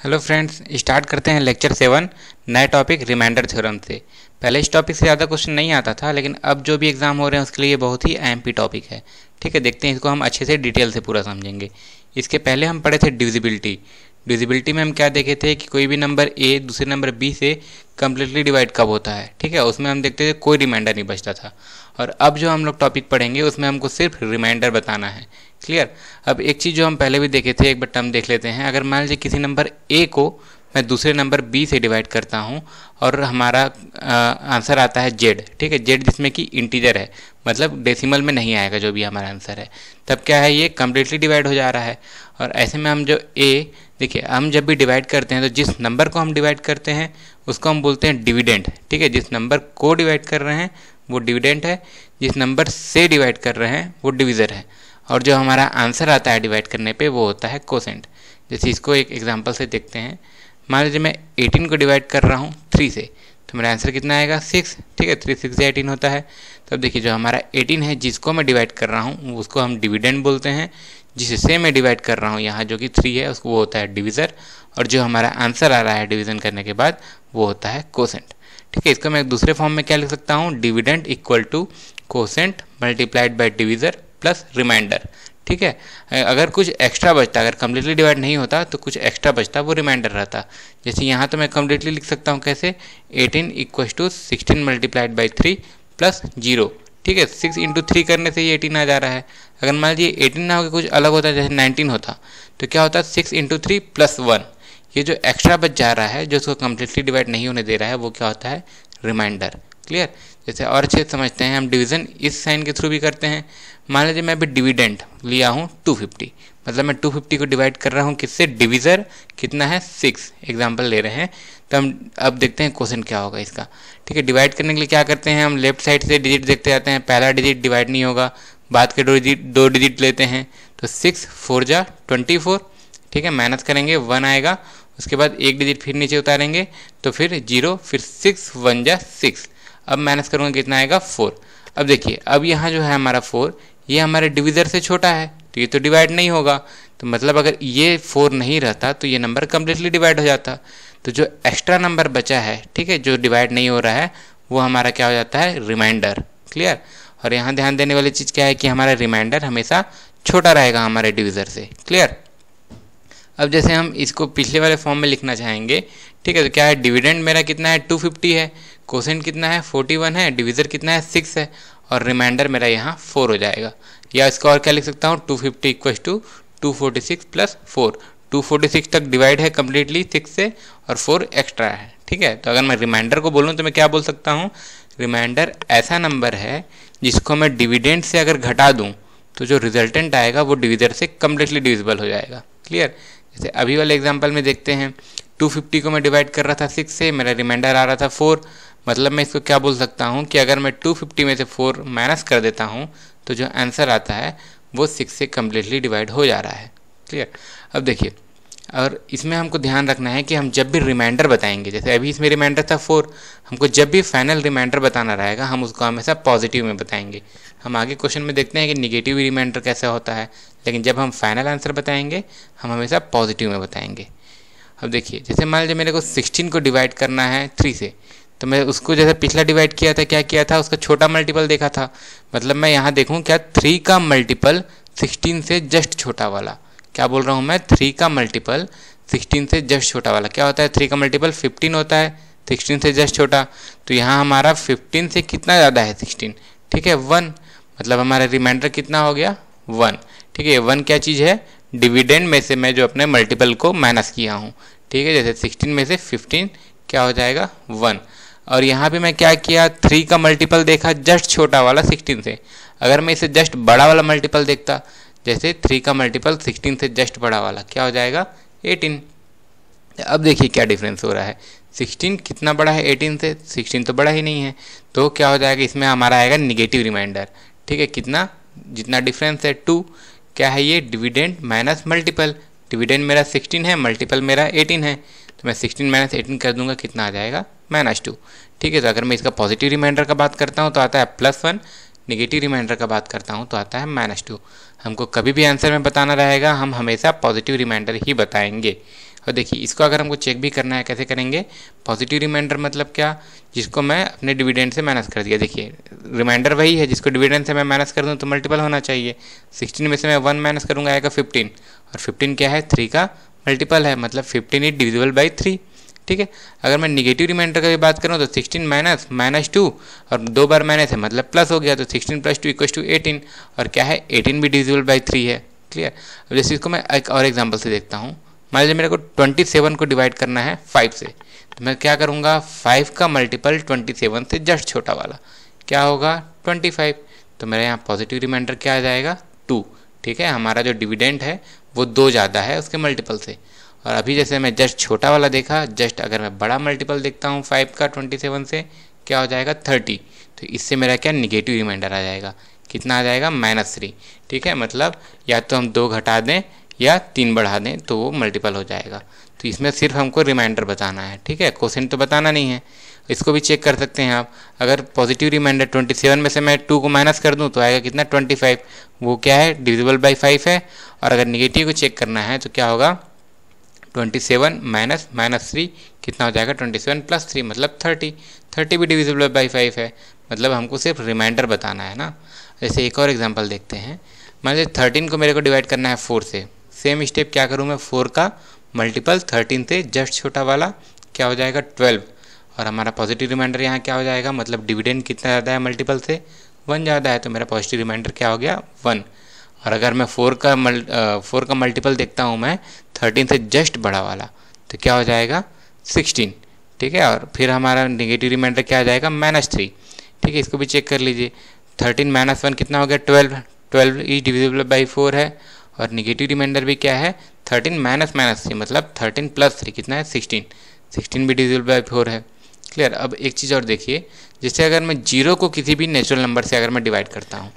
Hello friends, start करते हैं lecture 7 नया टॉपिक रिमाइंडर थ्योरम से। पहले इस टॉपिक से ज़्यादा क्वेश्चन नहीं आता था, लेकिन अब जो भी एग्जाम हो रहे हैं उसके लिए बहुत ही एमपी टॉपिक है। ठीक है, देखते हैं इसको हम अच्छे से डिटेल से पूरा समझेंगे। इसके पहले हम पढ़े थे डिविजिबिलिटी। डिविजिबिलिटी में हम क्या देखे थे कि कोई भी नंबर ए दूसरे नंबर बी से कम्प्लीटली डिवाइड कब होता है। ठीक है, उसमें हम देखते थे कोई रिमाइंडर नहीं बचता था। और अब जो हम लोग टॉपिक पढ़ेंगे उसमें हमको सिर्फ रिमाइंडर बताना है। क्लियर। अब एक चीज़ जो हम पहले भी देखे थे, एक बार टर्म देख लेते हैं। अगर मान लीजिए किसी नंबर ए को मैं दूसरे नंबर बी से डिवाइड करता हूं और हमारा आंसर आता है जेड। ठीक है, जेड जिसमें कि इंटीजर है, मतलब डेसिमल में नहीं आएगा जो भी हमारा आंसर है, तब क्या है, ये कम्प्लीटली डिवाइड हो जा रहा है। और ऐसे में हम जो ए, देखिए हम जब भी डिवाइड करते हैं तो जिस नंबर को हम डिवाइड करते हैं उसको हम बोलते हैं डिविडेंड। ठीक है, जिस नंबर को डिवाइड कर रहे हैं वो डिविडेंड है, जिस नंबर से डिवाइड कर रहे हैं वो डिविज़र है, और जो हमारा आंसर आता है डिवाइड करने पे वो होता है कोसेंट। जैसे इसको एक एग्जांपल से देखते हैं। मान लीजिए मैं 18 को डिवाइड कर रहा हूँ 3 से, तो मेरा आंसर कितना आएगा 6। ठीक है, 3 6 से 18 होता है। तब देखिए जो हमारा 18 है जिसको मैं डिवाइड कर रहा हूँ उसको हम डिविडेंड बोलते हैं, जिससे मैं डिवाइड कर रहा हूँ यहाँ जो कि 3 है उसको वो होता है डिविज़र, और जो हमारा आंसर आ रहा है डिवीज़न करने के बाद वो होता है कोसेंट। ठीक है, इसको मैं दूसरे फॉर्म में क्या लिख सकता हूँ, dividend equal to quotient multiplied by divisor plus remainder. ठीक है, अगर कुछ एक्स्ट्रा बचता, अगर कम्प्लीटली डिवाइड नहीं होता तो कुछ एक्स्ट्रा बचता, वो रिमाइंडर रहता। जैसे यहाँ तो मैं कम्प्लीटली लिख सकता हूँ कैसे, 18 equal to 16 multiplied by 3 plus 0। ठीक है, 6 इंटू 3 करने से ये 18 आ जा रहा है। अगर मान लीजिए 18 ना होकर कुछ अलग होता, जैसे 19 होता, तो क्या होता, 6 इंटू 3 प्लस 1। ये जो एक्स्ट्रा बच जा रहा है, जो उसको कम्प्लीटली डिवाइड नहीं होने दे रहा है, वो क्या होता है, रिमाइंडर। क्लियर। जैसे और अच्छे समझते हैं, हम डिवीज़न इस साइन के थ्रू भी करते हैं। मान लीजिए मैं अभी डिविडेंड लिया हूँ 250, मतलब मैं 250 को डिवाइड कर रहा हूँ किससे, डिविज़र कितना है 6, एग्जांपल ले रहे हैं। तो हम अब देखते हैं क्वेश्चन क्या होगा इसका। ठीक है, डिवाइड करने के लिए क्या करते हैं, हम लेफ्ट साइड से डिजिट देखते जाते हैं। पहला डिजिट डिवाइड नहीं होगा, बाद के दो डिजिट लेते हैं। तो 6 4 जा 24। ठीक है, मेहनत करेंगे 1 आएगा, उसके बाद एक डिजिट फिर नीचे उतारेंगे तो फिर 0, फिर 6 1 जा 6। अब माइनस करूँगा कितना आएगा 4। अब देखिए, अब यहाँ जो है हमारा 4, ये हमारे डिविज़र से छोटा है, तो ये तो डिवाइड नहीं होगा। तो मतलब अगर ये 4 नहीं रहता तो ये नंबर कम्प्लीटली डिवाइड हो जाता। तो जो एक्स्ट्रा नंबर बचा है, ठीक है, जो डिवाइड नहीं हो रहा है, वो हमारा क्या हो जाता है, रिमाइंडर। क्लियर। और यहाँ ध्यान देने वाली चीज़ क्या है कि हमारा रिमाइंडर हमेशा छोटा रहेगा हमारे डिविज़र से। क्लियर। अब जैसे हम इसको पिछले वाले फॉर्म में लिखना चाहेंगे। ठीक है, तो क्या है, डिविडेंड मेरा कितना है 250 है, कोसेंट कितना है 41 है, डिविज़र कितना है 6 है, और रिमाइंडर मेरा यहाँ 4 हो जाएगा। या इसको और क्या लिख सकता हूँ, 250 इक्वल टू 246 प्लस 4। 246 तक डिवाइड है कम्प्लीटली 6 से, और 4 एक्स्ट्रा है। ठीक है, तो अगर मैं रिमाइंडर को बोलूँ तो मैं क्या बोल सकता हूँ, रिमाइंडर ऐसा नंबर है जिसको मैं डिविडेंड से अगर घटा दूँ तो जो रिजल्टेंट आएगा वो डिविज़र से कम्प्लीटली डिविजिबल हो जाएगा। क्लियर। जैसे अभी वाले एग्जांपल में देखते हैं, 250 को मैं डिवाइड कर रहा था 6 से, मेरा रिमाइंडर आ रहा था 4। मतलब मैं इसको क्या बोल सकता हूँ कि अगर मैं 250 में से 4 माइनस कर देता हूँ तो जो आंसर आता है वो 6 से कम्प्लीटली डिवाइड हो जा रहा है। क्लियर। अब देखिए, और इसमें हमको ध्यान रखना है कि हम जब भी रिमाइंडर बताएंगे, जैसे अभी इसमें रिमाइंडर था 4, हमको जब भी फाइनल रिमाइंडर बताना रहेगा हम उसको हमेशा पॉजिटिव में बताएंगे। हम आगे क्वेश्चन में देखते हैं कि निगेटिव रिमाइंडर कैसे होता है, लेकिन जब हम फाइनल आंसर बताएंगे हम हमेशा पॉजिटिव में बताएंगे। अब देखिए, जैसे मान लीजिए मेरे को 16 को डिवाइड करना है 3 से, तो मैं उसको जैसे पिछला डिवाइड किया था, क्या किया था, उसका छोटा मल्टीपल देखा था। मतलब मैं यहाँ देखूँ क्या, 3 का मल्टीपल 16 से जस्ट छोटा वाला, क्या बोल रहा हूँ मैं, 3 का मल्टीपल 16 से जस्ट छोटा वाला क्या होता है, 3 का मल्टीपल 15 होता है, 16 से जस्ट छोटा। तो यहाँ हमारा 15 से कितना ज़्यादा है 16, ठीक है 1, मतलब हमारा रिमाइंडर कितना हो गया 1। ठीक है, 1 क्या चीज़ है, डिविडेंड में से मैं जो अपने मल्टीपल को माइनस किया हूँ। ठीक है, जैसे 16 में से 15 क्या हो जाएगा 1। और यहाँ पे मैं क्या किया, 3 का मल्टीपल देखा जस्ट छोटा वाला 16 से। अगर मैं इसे जस्ट बड़ा वाला मल्टीपल देखता, जैसे 3 का मल्टीपल 16 से जस्ट बड़ा वाला, क्या हो जाएगा 18। अब देखिए क्या डिफरेंस हो रहा है, 16 कितना बड़ा है 18 से, 16 तो बड़ा ही नहीं है, तो क्या हो जाएगा, इसमें हमारा आएगा निगेटिव रिमाइंडर। ठीक है, कितना, जितना डिफरेंस है 2, क्या है ये, डिविडेंड माइनस मल्टीपल। डिविडेंड मेरा 16 है, मल्टीपल मेरा 18 है, तो मैं 16 माइनस 18 कर दूंगा, कितना आ जाएगा -2। ठीक है, तो अगर मैं इसका पॉजिटिव रिमाइंडर का बात करता हूँ तो आता है +1, निगेटिव रिमाइंडर का बात करता हूँ तो आता है -2। हमको कभी भी आंसर में बताना रहेगा हम हमेशा पॉजिटिव रिमाइंडर ही बताएंगे। और देखिए इसको अगर हमको चेक भी करना है कैसे करेंगे, पॉजिटिव रिमाइंडर मतलब क्या, जिसको मैं अपने डिविडेंड से माइनस कर दिया। देखिए रिमाइंडर वही है जिसको डिविडेंड से मैं माइनस कर दूँ तो मल्टीपल होना चाहिए। 16 में से मैं 1 माइनस करूँगा आएगा 15, और 15 क्या है, 3 का मल्टीपल है, मतलब 15 इज डिविजिबल बाई 3। ठीक है, अगर मैं निगेटिव रिमाइंडर की बात करूँ तो 16 माइनस -2 और 2 बार माइनस है मतलब प्लस हो गया, तो 16 + 2 = 18, और क्या है 18 भी डिविजिबल बाई 3 है। क्लियर। अब जैसे इसको मैं एक और एग्जांपल से देखता हूँ। मान लीजिए मेरे को 27 को डिवाइड करना है 5 से, तो मैं क्या करूँगा, 5 का मल्टीपल 27 से जस्ट छोटा वाला क्या होगा 25, तो मेरे यहाँ पॉजिटिव रिमाइंडर क्या आ जाएगा 2। ठीक है, हमारा जो डिविडेंड है वो 2 ज़्यादा है उसके मल्टीपल से। और अभी जैसे मैं जस्ट छोटा वाला देखा, जस्ट अगर मैं बड़ा मल्टीपल देखता हूँ 5 का 27 से क्या हो जाएगा 30, तो इससे मेरा क्या निगेटिव रिमाइंडर आ जाएगा, कितना आ जाएगा -3। ठीक है, मतलब या तो हम 2 घटा दें या 3 बढ़ा दें तो वो मल्टीपल हो जाएगा। तो इसमें सिर्फ हमको रिमाइंडर बताना है। ठीक है, क्वोशिएंट तो बताना नहीं है। इसको भी चेक कर सकते हैं आप, अगर पॉजिटिव रिमाइंडर 27 में से मैं 2 को माइनस कर दूं तो आएगा कितना 25, वो क्या है डिविजिबल बाई 5 है। और अगर निगेटिव को चेक करना है तो क्या होगा 27 माइनस -3 कितना हो जाएगा 27 + 3 मतलब 30 भी डिविजिबल बाई 5 है, मतलब हमको सिर्फ रिमाइंडर बताना है ना। जैसे एक और एग्जांपल देखते हैं। मान लीजिए 13 को मेरे को डिवाइड करना है 4 से, सेम स्टेप क्या करूँ मैं, 4 का मल्टीपल 13 से जस्ट छोटा वाला क्या हो जाएगा 12, और हमारा पॉजिटिव रिमाइंडर यहाँ क्या हो जाएगा, मतलब डिविडेंड कितना ज़्यादा है मल्टीपल से 1 ज़्यादा है, तो मेरा पॉजिटिव रिमाइंडर क्या हो गया 1। और अगर मैं 4 का मल्टीपल देखता हूँ मैं 13 से जस्ट बड़ा वाला, तो क्या हो जाएगा 16। ठीक है, और फिर हमारा नेगेटिव रिमाइंडर क्या आ जाएगा -3। ठीक है, इसको भी चेक कर लीजिए। 13 - 1 कितना हो गया 12 इज डिविजिबल बाई 4 है, और निगेटिव रिमाइंडर भी क्या है 13 - 3 मतलब 13 + 3 कितना है 16 भी डिविजिबल बाई 4 है। क्लियर। अब एक चीज़ और देखिए, जैसे अगर मैं 0 को किसी भी नेचुरल नंबर से अगर मैं डिवाइड करता हूँ,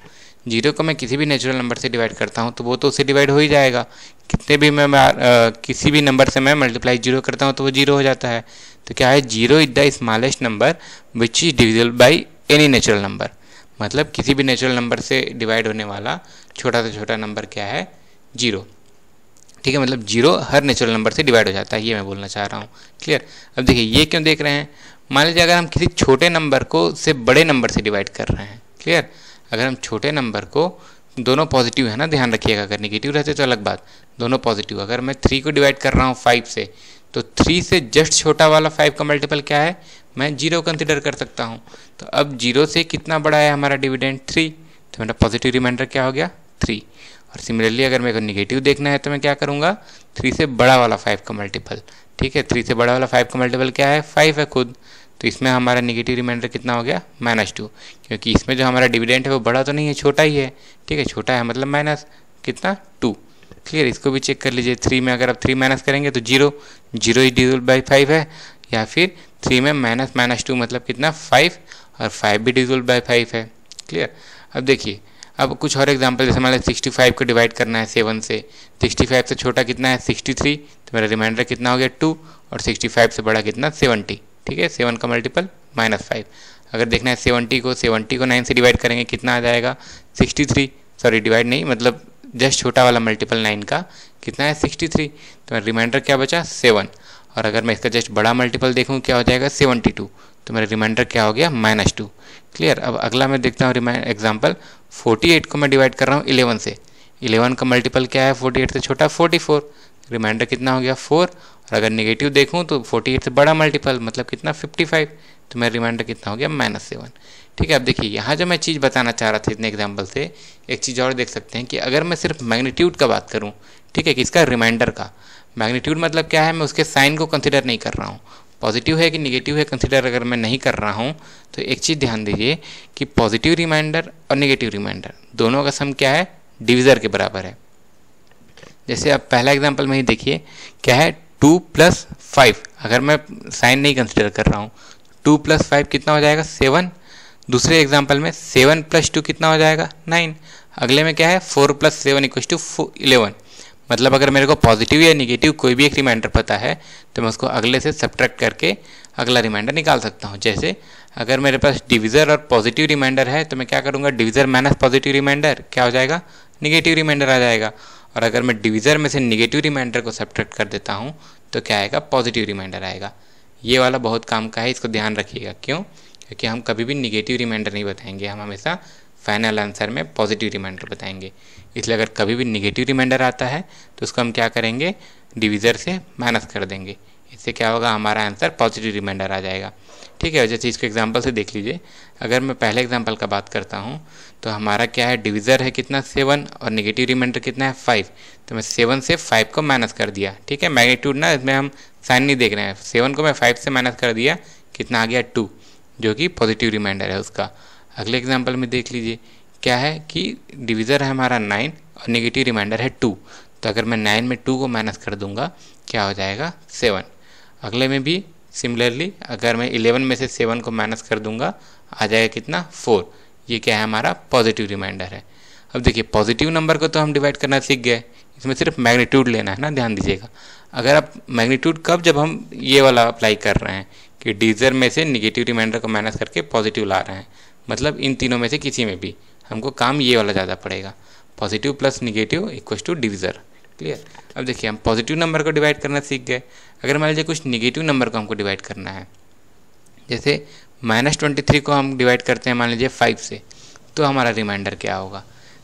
0 को मैं किसी भी नेचुरल नंबर से डिवाइड करता हूँ तो वो तो उससे डिवाइड हो ही जाएगा। कितने भी मैं किसी भी नंबर से मैं मल्टीप्लाई 0 करता हूँ तो वो 0 हो जाता है। तो क्या है 0 is the smallest number which is divisible by any natural number, मतलब किसी भी नेचुरल नंबर से डिवाइड होने वाला छोटा से छोटा नंबर क्या है 0। ठीक है, मतलब 0 हर नेचुरल नंबर से डिवाइड हो जाता है, ये मैं बोलना चाह रहा हूँ। क्लियर। अब देखिए ये क्यों देख रहे हैं, मान लीजिए अगर हम किसी छोटे नंबर को से बड़े नंबर से डिवाइड कर रहे हैं। क्लियर। अगर हम छोटे नंबर को, दोनों पॉजिटिव है ना, ध्यान रखिएगा, अगर निगेटिव रहते तो अलग बात, दोनों पॉजिटिव। अगर मैं 3 को डिवाइड कर रहा हूँ 5 से, तो 3 से जस्ट छोटा वाला 5 का मल्टीपल क्या है, मैं 0 कंसिडर कर सकता हूँ। तो अब 0 से कितना बड़ा है हमारा डिविडेंड 3, तो मेरा पॉजिटिव रिमाइंडर क्या हो गया 3। और सिमिलरली अगर मेरे को निगेटिव देखना है तो मैं क्या करूँगा, 3 से बड़ा वाला 5 का मल्टीपल। ठीक है, 3 से बड़ा वाला 5 का मल्टीपल क्या है 5 है खुद, तो इसमें हमारा निगेटिव रिमाइंडर कितना हो गया -2, क्योंकि इसमें जो हमारा डिविडेंड है वो बड़ा तो नहीं है, छोटा ही है। ठीक है, छोटा है मतलब माइनस कितना 2। क्लियर। इसको भी चेक कर लीजिए, 3 में अगर आप 3 माइनस करेंगे तो 0 इज डिविजिबल बाई 5 है, या फिर 3 में -2 मतलब कितना 5, और 5 भी डिविजिबल बाई 5 है। क्लियर। अब देखिए, अब कुछ और एग्जांपल, जैसे मान लीजिए 65 को डिवाइड करना है 7 से, 65 से छोटा कितना है 63, तो मेरा रिमाइंडर कितना हो गया 2, और 65 से बड़ा कितना 70। ठीक है, 7 का मल्टीपल -5। अगर देखना है 70 को 9 से डिवाइड करेंगे कितना आ जाएगा 63, सॉरी डिवाइड नहीं, मतलब जस्ट छोटा वाला मल्टीपल 9 का कितना है 63, तो रिमाइंडर क्या बचा 7। और अगर मैं इसका जस्ट बड़ा मल्टीपल देखूँ क्या हो जाएगा 72, तो मेरा रिमाइंडर क्या हो गया -2। क्लियर। अब अगला मैं देखता हूँ एग्जाम्पल, 48 को मैं डिवाइड कर रहा हूँ 11 से, 11 का मल्टीपल क्या है 48 से छोटा 44, रिमाइंडर कितना हो गया 4। और अगर नेगेटिव देखूँ तो 48 से बड़ा मल्टीपल मतलब कितना 55, तो मेरा रिमाइंडर कितना हो गया -7। ठीक है। अब देखिए यहाँ जो मैं चीज़ बताना चाह रहा था इतने एग्जाम्पल से, एक चीज़ और देख सकते हैं कि अगर मैं सिर्फ मैग्नीट्यूड का बात करूँ, ठीक है, कि इसका रिमाइंडर का, मैग्नीट्यूड मतलब क्या है, मैं उसके साइन को कंसिडर नहीं कर रहा हूँ, पॉजिटिव है कि निगेटिव है कंसिडर अगर मैं नहीं कर रहा हूँ, तो एक चीज़ ध्यान दीजिए कि पॉजिटिव रिमाइंडर और निगेटिव रिमाइंडर दोनों का सम क्या है डिविज़र के बराबर है। जैसे अब पहला एग्जाम्पल में ही देखिए क्या है 2 + 5, अगर मैं साइन नहीं कंसिडर कर रहा हूँ 2 + 5 कितना हो जाएगा 7। दूसरे एग्जाम्पल में 7 + 2 कितना हो जाएगा 9। अगले में क्या है 4 + 7 = 11। मतलब अगर मेरे को पॉजिटिव या निगेटिव कोई भी एक रिमाइंडर पता है तो मैं उसको अगले से सब्ट्रैक्ट करके अगला रिमाइंडर निकाल सकता हूँ। जैसे अगर मेरे पास डिविज़र और पॉजिटिव रिमाइंडर है तो मैं क्या करूँगा, डिविज़र माइनस पॉजिटिव रिमाइंडर क्या हो जाएगा निगेटिव रिमाइंडर आ जाएगा। और अगर मैं डिविज़र में से निगेटिव रिमाइंडर को सब्ट्रैक्ट कर देता हूँ तो क्या आएगा, पॉजिटिव रिमाइंडर आएगा। ये वाला बहुत काम का है, इसको ध्यान रखिएगा। क्यों? क्योंकि हम कभी भी निगेटिव रिमाइंडर नहीं बताएंगे, हम हमेशा फाइनल आंसर में पॉजिटिव रिमाइंडर बताएंगे। इसलिए अगर कभी भी निगेटिव रिमाइंडर आता है तो उसको हम क्या करेंगे, डिविज़र से माइनस कर देंगे। इससे क्या होगा, हमारा आंसर पॉजिटिव रिमाइंडर आ जाएगा। ठीक है, जैसे इसको एग्जांपल से देख लीजिए। अगर मैं पहले एग्जांपल का बात करता हूँ तो हमारा क्या है, डिविज़र है कितना 7 और निगेटिव रिमाइंडर कितना है 5। तो मैं 7 से 5 को माइनस कर दिया। ठीक है, मैग्नीट्यूड ना, इसमें हम साइन नहीं देख रहे हैं। 7 को मैं 5 से माइनस कर दिया, कितना आ गया 2, जो कि पॉजिटिव रिमाइंडर है उसका। अगले एग्जाम्पल में देख लीजिए, क्या है कि डिविज़र है हमारा 9 और निगेटिव रिमाइंडर है 2। तो अगर मैं 9 में 2 को माइनस कर दूंगा, क्या हो जाएगा 7। अगले में भी सिमिलरली अगर मैं 11 में से 7 को माइनस कर दूंगा, आ जाएगा कितना 4। ये क्या है, हमारा पॉजिटिव रिमाइंडर है। अब देखिए, पॉजिटिव नंबर को तो हम डिवाइड करना सीख गए, इसमें सिर्फ मैग्नीट्यूड लेना है ना, ध्यान दीजिएगा। अगर आप मैग्नीट्यूड कब, जब हम ये वाला अप्लाई कर रहे हैं कि डिविज़र में से निगेटिव रिमाइंडर को माइनस करके पॉजिटिव ला रहे हैं, मतलब इन तीनों में से किसी में भी हमको काम ये वाला ज़्यादा पड़ेगा, positive plus negative equals to divisor. Clear? अब देखिए, हम पॉजिटिव नंबर को डिवाइड करना सीख गए। अगर मान लीजिए कुछ निगेटिव नंबर को हमको डिवाइड करना है, जैसे -23 को हम डिवाइड करते हैं मान लीजिए 5 से, तो हमारा रिमाइंडर क्या होगा।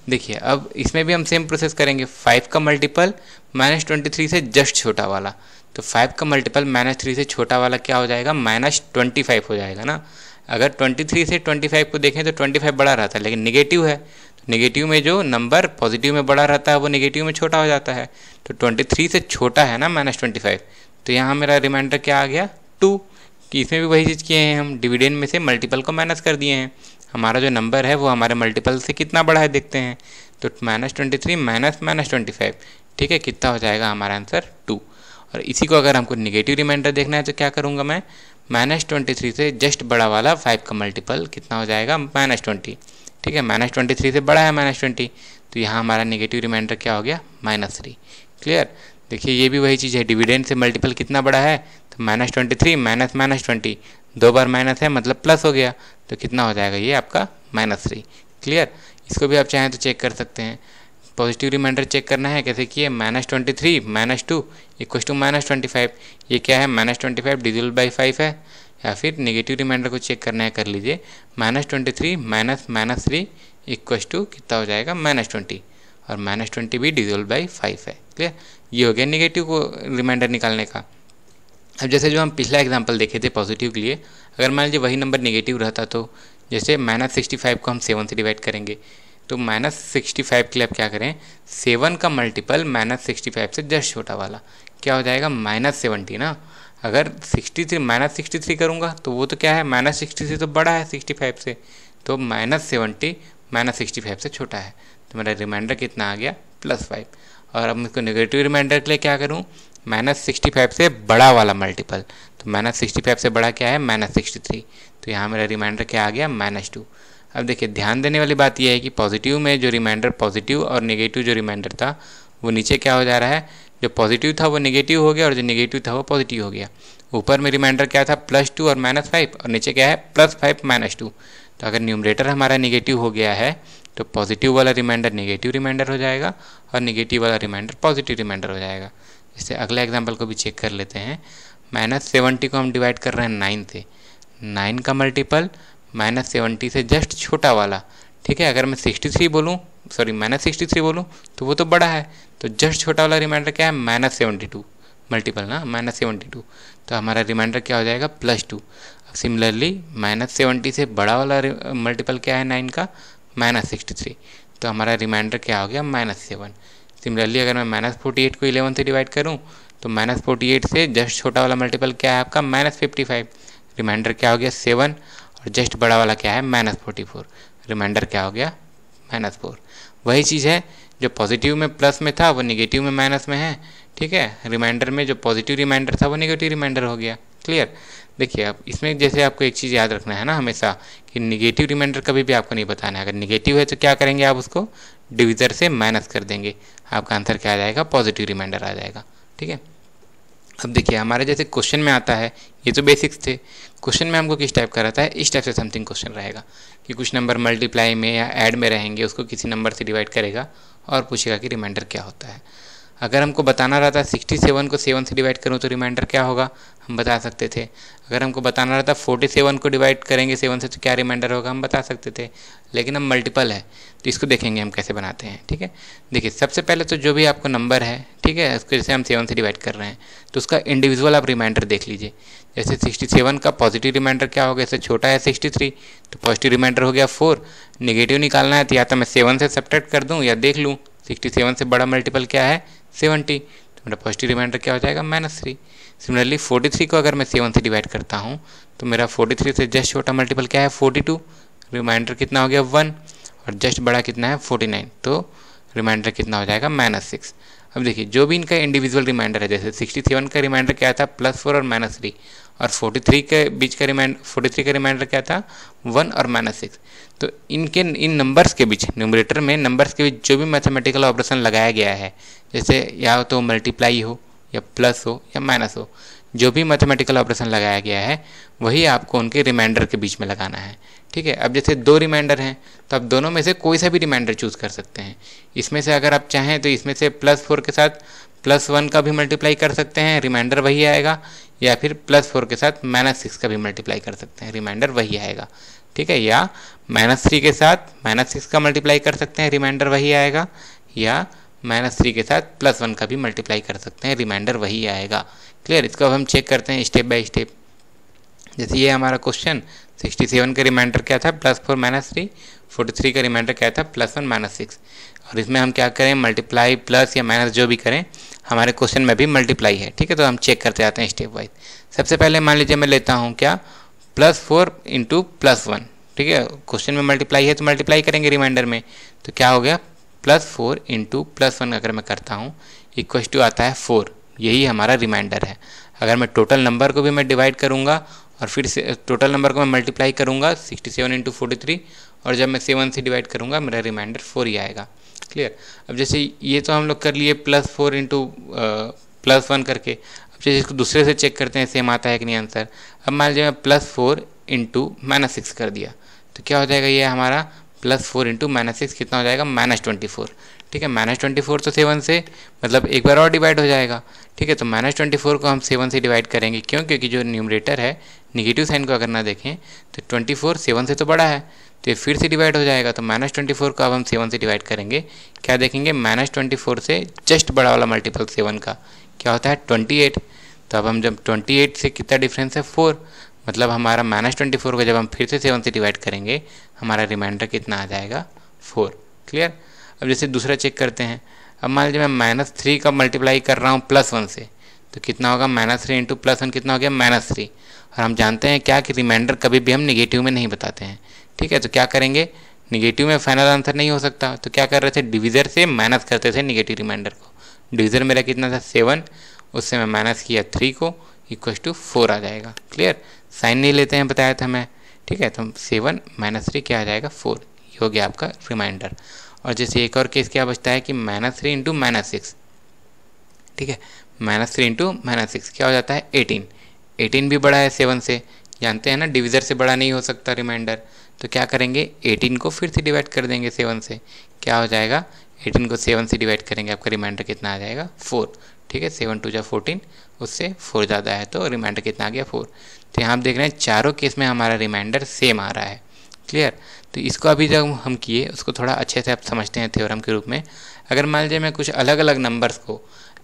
देखिए, अब इसमें भी हम सेम प्रोसेस करेंगे। 5 का मल्टीपल -23 से जस्ट छोटा वाला, तो 5 का मल्टीपल -3 से छोटा वाला क्या हो जाएगा, -25 हो जाएगा ना। अगर 23 से 25 को देखें तो 25 बड़ा रहता है, लेकिन निगेटिव है, तो निगेटिव में जो नंबर पॉजिटिव में बड़ा रहता है वो निगेटिव में छोटा हो जाता है। तो 23 से छोटा है ना -25, तो यहाँ मेरा रिमाइंडर क्या आ गया 2। कि इसमें भी वही चीज़ किए हैं, हम डिविडेंड में से मल्टीपल को माइनस कर दिए हैं। हमारा जो नंबर है वो हमारे मल्टीपल से कितना बड़ा है देखते हैं, तो -23 माइनस -25, ठीक है, कितना हो जाएगा हमारा आंसर 2। और इसी को अगर हमको निगेटिव रिमाइंडर देखना है तो क्या करूँगा मैं, -23 से जस्ट बड़ा वाला 5 का मल्टीपल कितना हो जाएगा -20। ठीक है, -23 से बड़ा है -20, तो यहाँ हमारा निगेटिव रिमाइंडर क्या हो गया -3। क्लियर? देखिए, ये भी वही चीज़ है, डिविडेंड से मल्टीपल कितना बड़ा है, तो -23 माइनस -20, 2 बार माइनस है मतलब प्लस हो गया, तो कितना हो जाएगा ये आपका -3। क्लियर? इसको भी आप चाहें तो चेक कर सकते हैं। पॉजिटिव रिमाइंडर चेक करना है, कैसे किए, -23 -2 इक्वल्स टू -25। ये क्या है, -25 डिविजल बाई 5 है। या फिर नेगेटिव रिमाइंडर को चेक करना है, कर लीजिए, -23 माइनस -3 इक्वल्स टू कितना हो जाएगा -20, और -20 भी डिविजल बाई 5 है। क्लियर? ये हो गया नेगेटिव को रिमाइंडर निकालने का। अब जैसे जो हम पिछला एग्जांपल देखे थे पॉजिटिव के लिए, अगर मान लीजिए वही नंबर नेगेटिव रहता, तो जैसे -65 को हम 7 से डिवाइड करेंगे, तो -65 के लिए आप क्या करें, 7 का मल्टीपल -65 से जस्ट छोटा वाला क्या हो जाएगा, -70 ना। अगर 63 -63 करूँगा तो वो तो क्या है, -63 तो बड़ा है 65 से, तो -70 -65 से छोटा है, तो मेरा रिमाइंडर कितना आ गया +5। और अब मैं इसको नेगेटिव रिमाइंडर के लिए क्या करूँ, -65 से बड़ा वाला मल्टीपल, तो -65 से बड़ा क्या है, -63, तो यहाँ मेरा रिमाइंडर क्या आ गया -2। अब देखिए, ध्यान देने वाली बात यह है कि पॉजिटिव में जो रिमाइंडर पॉजिटिव और नेगेटिव जो रिमाइंडर था वो नीचे क्या हो जा रहा है, जो पॉजिटिव था वो नेगेटिव हो गया और जो नेगेटिव था वो पॉजिटिव हो गया। ऊपर में रिमाइंडर क्या था +2 और -5, और नीचे क्या है +5 -2। तो अगर न्यूमरेटर हमारा नेगेटिव हो गया है तो पॉजिटिव वाला रिमाइंडर नेगेटिव रिमाइंडर हो जाएगा और नेगेटिव वाला रिमाइंडर पॉजिटिव रिमाइंडर हो जाएगा। जैसे अगले एग्जाम्पल को भी चेक कर लेते हैं। -70 को हम डिवाइड कर रहे हैं 9 से, 9 का मल्टीपल -70 से जस्ट छोटा वाला, ठीक है। अगर मैं 63 बोलूँ, सॉरी -63 बोलूँ तो वो तो बड़ा है, तो जस्ट छोटा वाला रिमाइंडर क्या है, -72 मल्टीपल ना, -72, तो हमारा रिमाइंडर क्या हो जाएगा +2। अब सिमिलरली -70 से बड़ा वाला मल्टीपल क्या है 9 का, -63, तो हमारा रिमाइंडर क्या हो गया -7। सिमिलरली अगर मैं -48 को 11 से डिवाइड करूँ तो -48 से जस्ट छोटा वाला मल्टीपल क्या है आपका -55, रिमाइंडर क्या हो गया 7, और जस्ट बड़ा वाला क्या है -44, रिमाइंडर क्या हो गया -4। वही चीज़ है जो पॉजिटिव में प्लस में था वो निगेटिव में माइनस में है, ठीक है। रिमाइंडर में जो पॉजिटिव रिमाइंडर था वो नेगेटिव रिमाइंडर हो गया। क्लियर? देखिए, अब इसमें जैसे आपको एक चीज़ याद रखना है ना हमेशा, कि निगेटिव रिमाइंडर कभी भी आपको नहीं बताना है। अगर निगेटिव है तो क्या करेंगे, आप उसको डिविज़र से माइनस कर देंगे, आपका आंसर क्या आ जाएगा, पॉजिटिव रिमाइंडर आ जाएगा। ठीक है। अब देखिए, हमारे जैसे क्वेश्चन में आता है, ये तो बेसिक्स थे, क्वेश्चन में हमको किस टाइप का रहता है, इस टाइप से समथिंग क्वेश्चन रहेगा कि कुछ नंबर मल्टीप्लाई में या ऐड में रहेंगे, उसको किसी नंबर से डिवाइड करेगा और पूछेगा कि रिमाइंडर क्या होता है। अगर हमको बताना रहता 67 को 7 से डिवाइड करूँ तो रिमाइंडर क्या होगा हम बता सकते थे। अगर हमको बताना रहता 47 को डिवाइड करेंगे 7 से तो क्या रिमाइंडर होगा हम बता सकते थे। लेकिन अब मल्टीपल है तो इसको देखेंगे हम कैसे बनाते हैं। ठीक है, देखिए सबसे पहले तो जो भी आपको नंबर है, ठीक है, उसको जैसे हम 7 से डिवाइड कर रहे हैं तो उसका इंडिविजुअल आप रिमाइंडर देख लीजिए। जैसे 67 का पॉजिटिव रिमाइंडर क्या होगा, इससे छोटा है 63 तो पॉजिटिव रिमाइंडर हो गया 4। नेगेटिव निकालना है तो या तो मैं 7 से सब्ट्रैक्ट कर दूँ या देख लूँ 67 से बड़ा मल्टीपल क्या है 70, तो मेरा पॉजिटिव रिमाइंडर क्या हो जाएगा -3। सिमिलरली 43 को अगर मैं 7 से डिवाइड करता हूँ तो मेरा 43 से जस्ट छोटा मल्टीपल क्या है 42, रिमाइंडर कितना हो गया 1, और जस्ट बड़ा कितना है 49, तो रिमाइंडर कितना हो जाएगा -6। अब देखिए जो भी इनका इंडिविजुअल रिमाइंडर है, जैसे 67 का रिमाइंडर क्या था +4 और -3, और 43 के बीच का 43 का रिमाइंडर क्या था 1 और -6। तो इन नंबर्स के बीच, न्यूमरेटर में नंबर्स के बीच जो भी मैथमेटिकल ऑपरेशन लगाया गया है, जैसे या तो मल्टीप्लाई हो या प्लस हो या माइनस हो, जो भी मैथमेटिकल ऑपरेशन लगाया गया है वही आपको उनके रिमाइंडर के बीच में लगाना है। ठीक है, अब जैसे 2 रिमाइंडर हैं तो आप दोनों में से कोई सा भी रिमाइंडर चूज़ कर सकते हैं। इसमें से अगर आप चाहें तो इसमें से +4 के साथ +1 का भी मल्टीप्लाई कर सकते हैं, रिमाइंडर वही आएगा, या फिर +4 के साथ -6 का भी मल्टीप्लाई कर सकते हैं, रिमाइंडर वही आएगा। ठीक है, या -3 के साथ -6 का मल्टीप्लाई कर सकते हैं, रिमाइंडर वही आएगा, या -3 के साथ +1 का भी मल्टीप्लाई कर सकते हैं, रिमाइंडर वही आएगा। क्लियर, इसको अब हम चेक करते हैं स्टेप बाय स्टेप। जैसे ये हमारा क्वेश्चन 67 का रिमाइंडर क्या था +4 -3, 43 का रिमाइंडर क्या था +1 -6, और इसमें हम क्या करें मल्टीप्लाई प्लस या माइनस जो भी करें, हमारे क्वेश्चन में भी मल्टीप्लाई है। ठीक है, तो हम चेक करते जाते हैं स्टेप वाइज। सबसे पहले मान लीजिए मैं लेता हूँ क्या +4 × +1। ठीक है, क्वेश्चन में मल्टीप्लाई है तो मल्टीप्लाई करेंगे रिमाइंडर में, तो क्या हो गया +4 × +1 अगर मैं करता हूँ इक्वल टू आता है 4, यही हमारा रिमाइंडर है। अगर मैं टोटल नंबर को भी मैं डिवाइड करूँगा और फिर से टोटल नंबर को मैं मल्टीप्लाई करूँगा 67 × 43, और जब मैं 7 से डिवाइड करूँगा मेरा रिमाइंडर 4 ही आएगा। क्लियर, अब जैसे ये तो हम लोग कर लिए +4 × +1 करके, अब जैसे इसको दूसरे से चेक करते हैं सेम आता है कि नहीं आंसर। अब मान लीजिए मैं +4 × -6 कर दिया तो क्या हो जाएगा, ये हमारा +4 × -6 कितना हो जाएगा -24। ठीक है, -24 तो 7 से मतलब एक बार और डिवाइड हो जाएगा। ठीक है, तो -24 को हम 7 से डिवाइड करेंगे, क्यों, क्योंकि जो न्यूमरेटर है निगेटिव साइन को अगर ना देखें तो 24 7 से तो बड़ा है, तो ये फिर से डिवाइड हो जाएगा। तो -24 को अब हम 7 से डिवाइड करेंगे, क्या देखेंगे -24 से जस्ट बड़ा वाला मल्टीपल 7 का क्या होता है 28। तो अब हम जब 28 से कितना डिफरेंस है 4, मतलब हमारा -24 को जब हम फिर से 7 से डिवाइड करेंगे हमारा रिमाइंडर कितना आ जाएगा 4। क्लियर, अब जैसे दूसरा चेक करते हैं। अब मान लीजिए मैं -3 का मल्टीप्लाई कर रहा हूँ +1 से, तो कितना होगा -3 × +1 कितना हो गया -3, और हम जानते हैं क्या कि रिमाइंडर कभी भी हम निगेटिव में नहीं बताते हैं। ठीक है, तो क्या करेंगे, निगेटिव में फाइनल आंसर नहीं हो सकता, तो क्या कर रहे थे डिविज़र से माइनस करते थे निगेटिव रिमाइंडर को। डिविज़र मेरा कितना था 7, उससे मैं माइनस किया 3 को इक्वल टू 4 आ जाएगा। क्लियर, साइन नहीं लेते हैं बताया था मैं। ठीक है, तो 7 - 3 क्या आ जाएगा 4, ये हो गया आपका रिमाइंडर। और जैसे एक और केस क्या बचता है कि -3 × -6। ठीक है, -3 × -6 क्या हो जाता है 18। 18 भी बड़ा है 7 से, जानते हैं ना डिविज़र से बड़ा नहीं हो सकता रिमाइंडर, तो क्या करेंगे 18 को फिर से डिवाइड कर देंगे 7 से, क्या हो जाएगा 18 को 7 से डिवाइड करेंगे आपका रिमाइंडर कितना आ जाएगा 4। ठीक है, 7 × 2 = 14, उससे 4 ज़्यादा है तो रिमाइंडर कितना आ गया 4। तो यहाँ आप देख रहे हैं चारों केस में हमारा रिमाइंडर सेम आ रहा है। क्लियर, तो इसको अभी जब हम किए उसको थोड़ा अच्छे से आप समझते हैं थ्योरम के रूप में। अगर मान लीजिए मैं कुछ अलग अलग नंबर्स को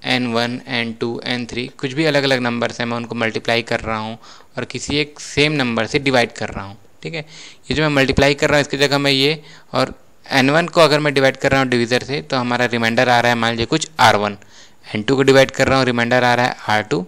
n1 n2 n3 कुछ भी अलग अलग नंबर्स हैं, मैं उनको मल्टीप्लाई कर रहा हूँ और किसी एक सेम नंबर से डिवाइड कर रहा हूँ। ठीक है, ये जो मैं मल्टीप्लाई कर रहा हूँ इसकी जगह मैं ये, और n1 को अगर मैं डिवाइड कर रहा हूँ डिविज़र से तो हमारा रिमाइंडर आ रहा है मान लीजिए कुछ r1, n2 को डिवाइड कर रहा हूँ रिमाइंडर आ रहा है r2,